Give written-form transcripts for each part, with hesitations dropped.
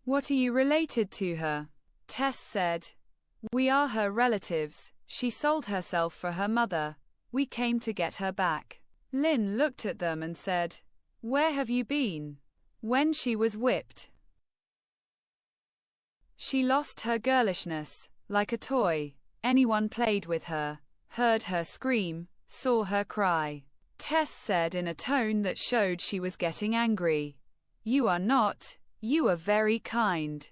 What are you related to her? Tess said. We are her relatives. She sold herself for her mother. We came to get her back. Lynn looked at them and said, Where have you been? When she was whipped. She lost her girlishness, like a toy. Anyone played with her, heard her scream, saw her cry. Tess said in a tone that showed she was getting angry. You are not. You are very kind.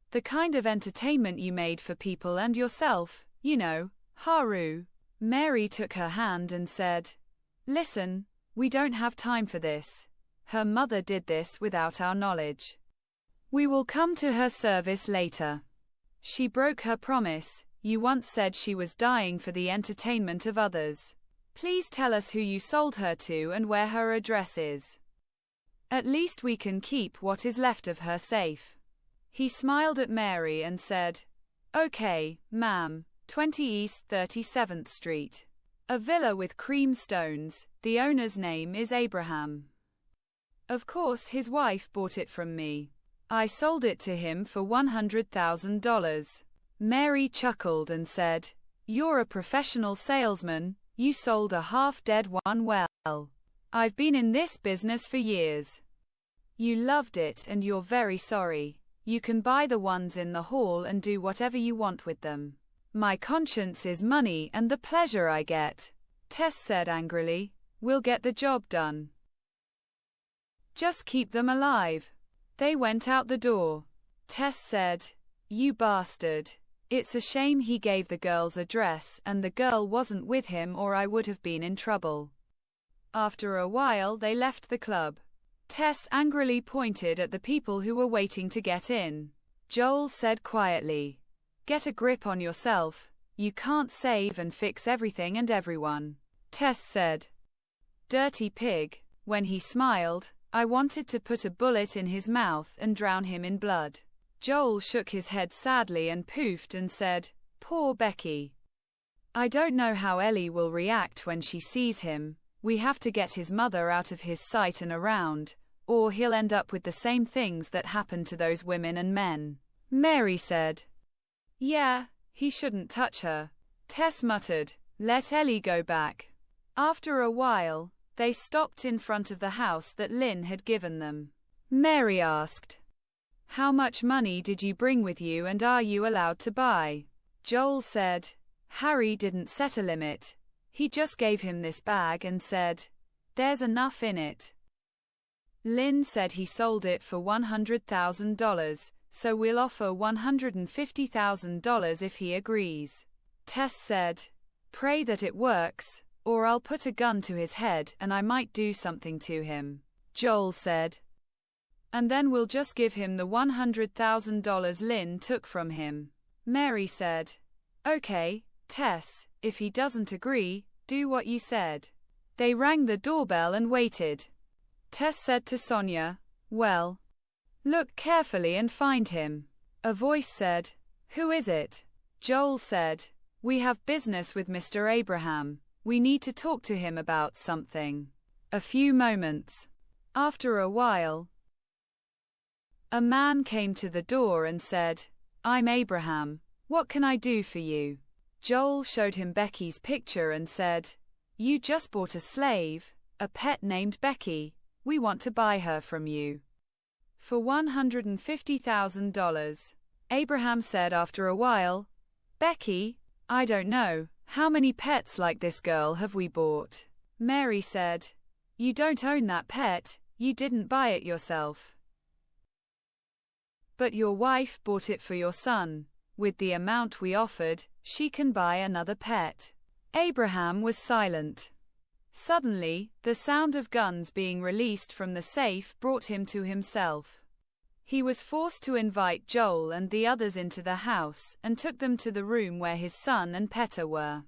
The kind of entertainment you made for people and yourself, you know, Haru. Mary took her hand and said, Listen, we don't have time for this. Her mother did this without our knowledge. We will come to her service later. She broke her promise. You once said she was dying for the entertainment of others. Please tell us who you sold her to and where her address is. At least we can keep what is left of her safe. He smiled at Mary and said, Okay, ma'am, 20 East 37th Street. A villa with cream stones. The owner's name is Abraham. Of course his wife bought it from me. I sold it to him for $100,000. Mary chuckled and said, You're a professional salesman. You sold a half-dead one well. I've been in this business for years. You loved it and you're very sorry. You can buy the ones in the hall and do whatever you want with them. My conscience is money and the pleasure I get. Tess said angrily, We'll get the job done. Just keep them alive. They went out the door. Tess said, You bastard. It's a shame he gave the girl's address and the girl wasn't with him or I would have been in trouble. After a while they left the club. Tess angrily pointed at the people who were waiting to get in. Joel said quietly, Get a grip on yourself. You can't save and fix everything and everyone. Tess said, Dirty pig. When he smiled, I wanted to put a bullet in his mouth and drown him in blood. Joel shook his head sadly and poofed and said, Poor Becky. I don't know how Ellie will react when she sees him. We have to get his mother out of his sight and around, or he'll end up with the same things that happened to those women and men. Mary said, Yeah, he shouldn't touch her. Tess muttered, Let Ellie go back. After a while, they stopped in front of the house that Lynn had given them. Mary asked, How much money did you bring with you and are you allowed to buy? Joel said, Harry didn't set a limit. He just gave him this bag and said, There's enough in it. Lynn said he sold it for $100,000, so we'll offer $150,000 if he agrees. Tess said, Pray that it works, or I'll put a gun to his head and I might do something to him. Joel said, And then we'll just give him the $100,000 Lynn took from him. Mary said, Okay, Tess, if he doesn't agree, do what you said. They rang the doorbell and waited. Tess said to Sonia, Well, look carefully and find him. A voice said, Who is it? Joel said, We have business with Mr. Abraham. We need to talk to him about something. A few moments. After a while, a man came to the door and said, I'm Abraham. What can I do for you? Joel showed him Becky's picture and said, You just bought a slave, a pet named Becky. We want to buy her from you. For $150,000. Abraham said after a while, Becky, I don't know. How many pets like this girl have we bought? Mary said, You don't own that pet, you didn't buy it yourself. But your wife bought it for your son. With the amount we offered, she can buy another pet. Abraham was silent. Suddenly, the sound of guns being released from the safe brought him to himself. He was forced to invite Joel and the others into the house, and took them to the room where his son and Petter were.